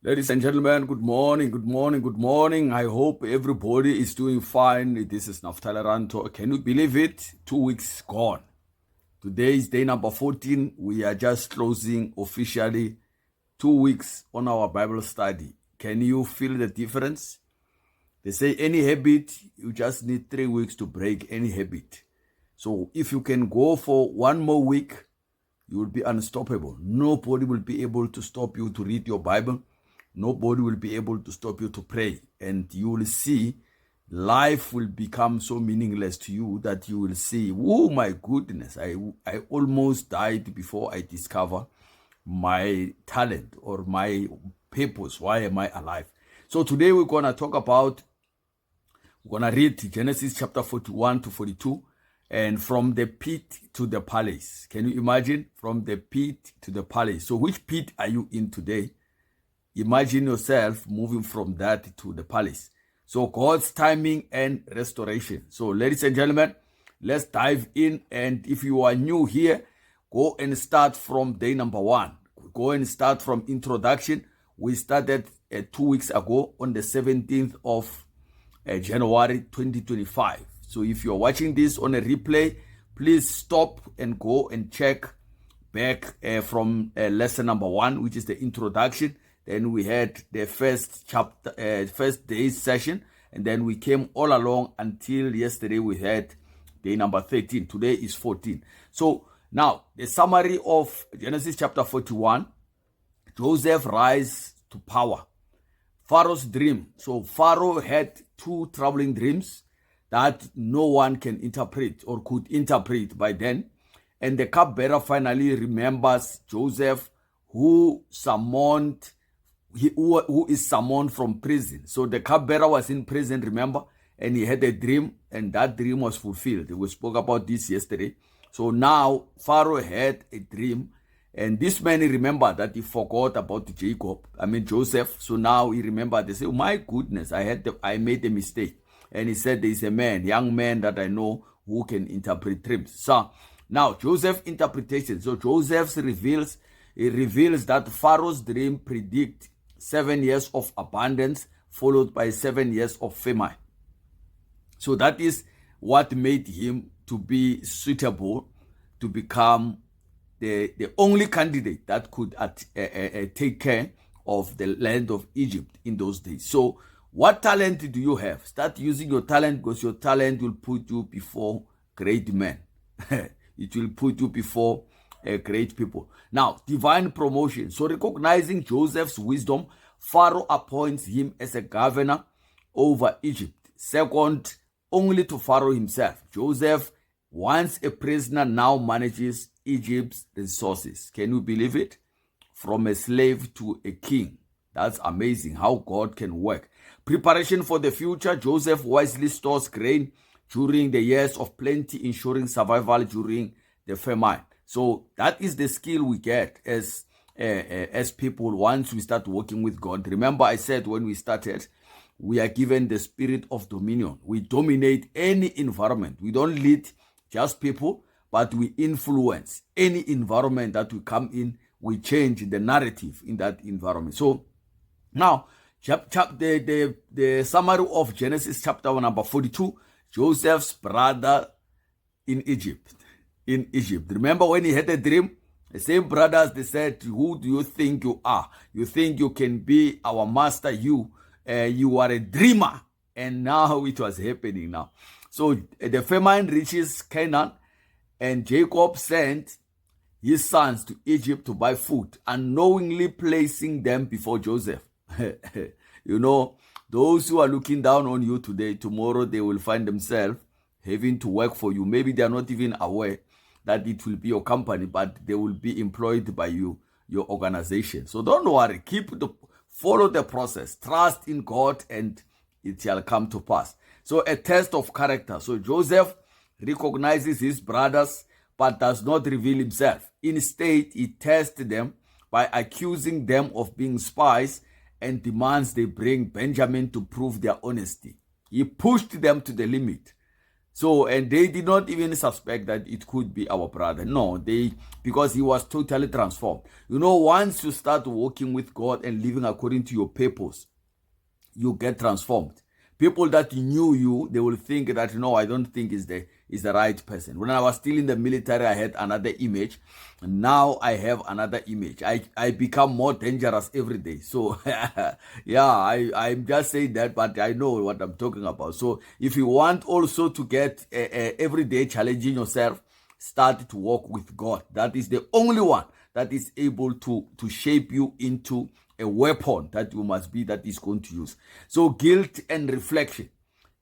Ladies and gentlemen, good morning, good morning, good morning. I hope everybody is doing fine. This is Naftali Ranto. Can you believe it? 2 weeks gone. Today is day number 14. We are just closing officially 2 weeks on our Bible study. Can you feel the difference? They say any habit, you just need 3 weeks to break any habit. So if you can go for one more week, you will be unstoppable. Nobody will be able to stop you to read your Bible. Nobody will be able to stop you to pray. And you will see life will become so meaningless to you that you will see, oh my goodness, I almost died before I discover my talent or my purpose. Why am I alive? So today we're going to read Genesis chapter 41 to 42. And from the pit to the palace. Can you imagine? From the pit to the palace. So which pit are you in today? Imagine yourself moving from that to the palace. So God's timing and restoration. So ladies and gentlemen, let's dive in. And if you are new here, go and start from day number 1. Go and start from introduction. We started 2 weeks ago on the 17th of January 2025. So if you're watching this on a replay, please stop and go and check back from lesson number 1, which is the introduction. Then we had the first chapter, first day's session, and then we came all along until yesterday we had day number 13. Today is 14. So now the summary of Genesis chapter 41, Joseph rise to power. Pharaoh's dream. So Pharaoh had 2 troubling dreams that no one can interpret or could interpret by then. And the cupbearer finally remembers Joseph, who is summoned from prison. So the cupbearer was in prison, remember, and he had a dream, and that dream was fulfilled. We spoke about this yesterday. So now Pharaoh had a dream, and this man remembered that he forgot about Joseph. So now he remembered. They say, oh my goodness, I made a mistake. And he said, there is a young man that I know who can interpret dreams. So now Joseph's interpretation. So Joseph reveals that Pharaoh's dream predict 7 years of abundance followed by 7 years of famine. So that is what made him to be suitable to become the only candidate that could take care of the land of Egypt in those days. So what talent do you have? Start using your talent, because your talent will put you before great men. It will put you before great people. Now, divine promotion. So recognizing Joseph's wisdom, Pharaoh appoints him as a governor over Egypt. Second, only to Pharaoh himself. Joseph, once a prisoner, now manages Egypt's resources. Can you believe it? From a slave to a king. That's amazing how God can work. Preparation for the future. Joseph wisely stores grain during the years of plenty, ensuring survival during the famine. So that is the skill we get as people once we start working with God. Remember I said when we started, we are given the spirit of dominion. We dominate any environment. We don't lead just people, but we influence any environment that we come in. We change the narrative in that environment. So now, the summary of Genesis chapter number 42, Joseph's brother in Egypt. Remember when he had a dream? The same brothers, they said, who do you think you are? You think you can be our master? You are a dreamer. And now it was happening now. So the famine reaches Canaan, and Jacob sent his sons to Egypt to buy food, unknowingly placing them before Joseph. You know, those who are looking down on you today, tomorrow they will find themselves having to work for you. Maybe they are not even aware that it will be your company, but they will be employed by you, your organization. So don't worry, follow the process, trust in God, and it shall come to pass. So a test of character. So Joseph recognizes his brothers, but does not reveal himself. Instead, he tests them by accusing them of being spies and demands they bring Benjamin to prove their honesty. He pushed them to the limit. So, and they did not even suspect that it could be our brother. No, because he was totally transformed. Once you start walking with God and living according to your purpose, you get transformed. People that knew you, they will think that, no, I don't think is the right person. When I was still in the military, I had another image. Now I have another image. I become more dangerous every day. So, yeah, I'm just saying that, but I know what I'm talking about. So, if you want also to get every day challenging yourself, start to walk with God. That is the only one that is able to shape you into a weapon that you must be, that is going to use. So guilt and reflection.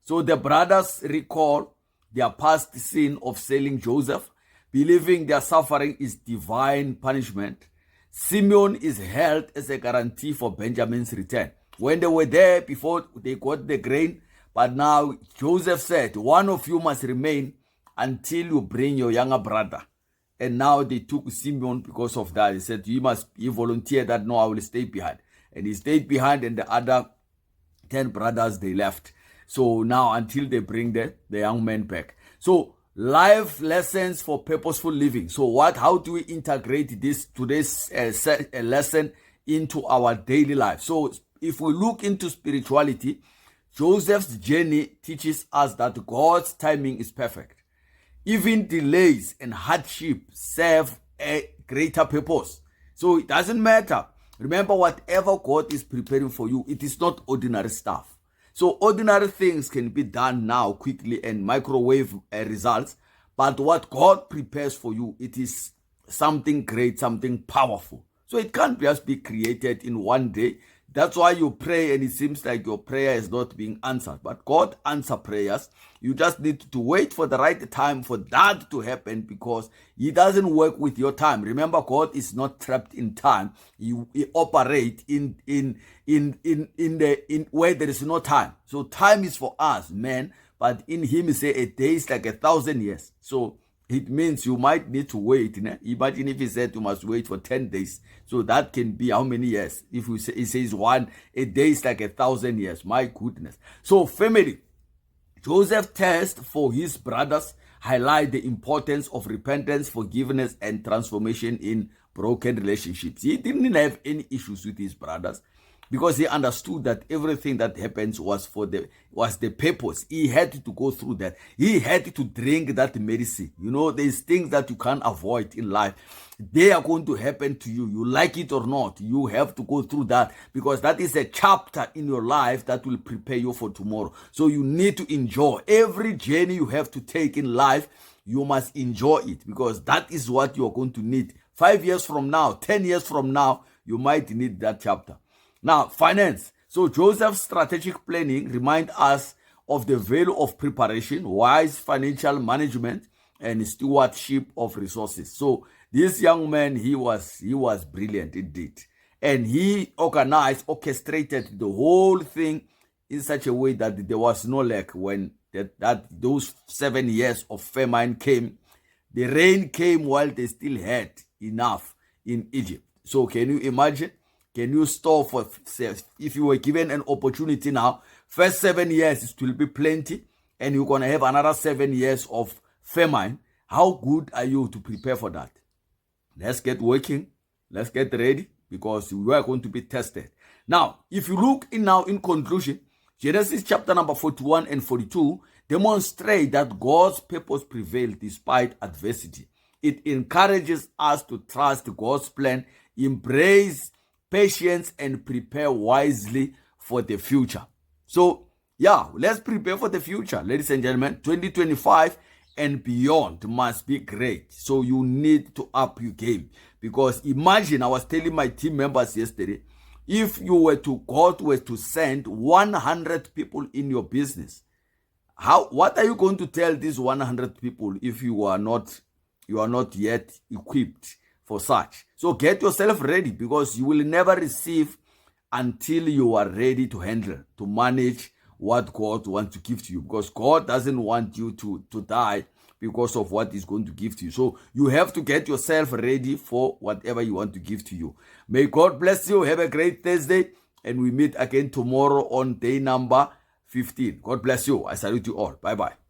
So the brothers recall their past sin of selling Joseph, believing their suffering is divine punishment. Simeon is held as a guarantee for Benjamin's return. When they were there before they got the grain, but now Joseph said, one of you must remain until you bring your younger brother. And now they took Simeon because of that. He said, he volunteered that, no, I will stay behind. And he stayed behind, and the other 10 brothers, they left. So now until they bring the young man back. So life lessons for purposeful living. So how do we integrate today's lesson into our daily life? So if we look into spirituality, Joseph's journey teaches us that God's timing is perfect. Even delays and hardship serve a greater purpose. So it doesn't matter. Remember, whatever God is preparing for you, it is not ordinary stuff. So ordinary things can be done now quickly and microwave results. But what God prepares for you, it is something great, something powerful. So it can't just be created in one day. That's why you pray and it seems like your prayer is not being answered. But God answers prayers. You just need to wait for the right time for that to happen, because He doesn't work with your time. Remember, God is not trapped in time. He operates in where there is no time. So time is for us, men, but in Him He say a day is like 1,000 years. So it means you might need to wait. Imagine if He said you must wait for 10 days. So that can be how many years? If He says a day is like 1,000 years. My goodness. So family, Joseph's test for his brothers highlight the importance of repentance, forgiveness, and transformation in broken relationships. He didn't have any issues with his brothers, because he understood that everything that happens was the purpose. He had to go through that. He had to drink that medicine. There's things that you can't avoid in life. They are going to happen to you. You like it or not, you have to go through that, because that is a chapter in your life that will prepare you for tomorrow. So you need to enjoy every journey you have to take in life. You must enjoy it, because that is what you're going to need. 5 years from now, 10 years from now, you might need that chapter. Now, finance. So Joseph's strategic planning reminds us of the value of preparation, wise financial management, and stewardship of resources. So this young man, he was brilliant indeed. And he orchestrated the whole thing in such a way that there was no lack. When those 7 years of famine came, the rain came while they still had enough in Egypt. So can you imagine? Can you store if you were given an opportunity now, first 7 years it will be plenty, and you're going to have another 7 years of famine. How good are you to prepare for that? Let's get working. Let's get ready, because we are going to be tested. Now, if you look in conclusion, Genesis chapter number 41 and 42 demonstrate that God's purpose prevails despite adversity. It encourages us to trust God's plan, embrace patience, and prepare wisely for the future. So, let's prepare for the future, ladies and gentlemen. 2025 and beyond must be great. So you need to up your game, because imagine, I was telling my team members yesterday, if God were to send 100 people in your business, what are you going to tell these 100 people if you are not yet equipped for such? So get yourself ready, because you will never receive until you are ready to handle, to manage what God wants to give to you, because God doesn't want you to die because of what He's going to give to you. So you have to get yourself ready for whatever you want to give to you. May God bless you. Have a great Thursday, and we meet again tomorrow on day number 15. God bless you. I salute you all. Bye-bye.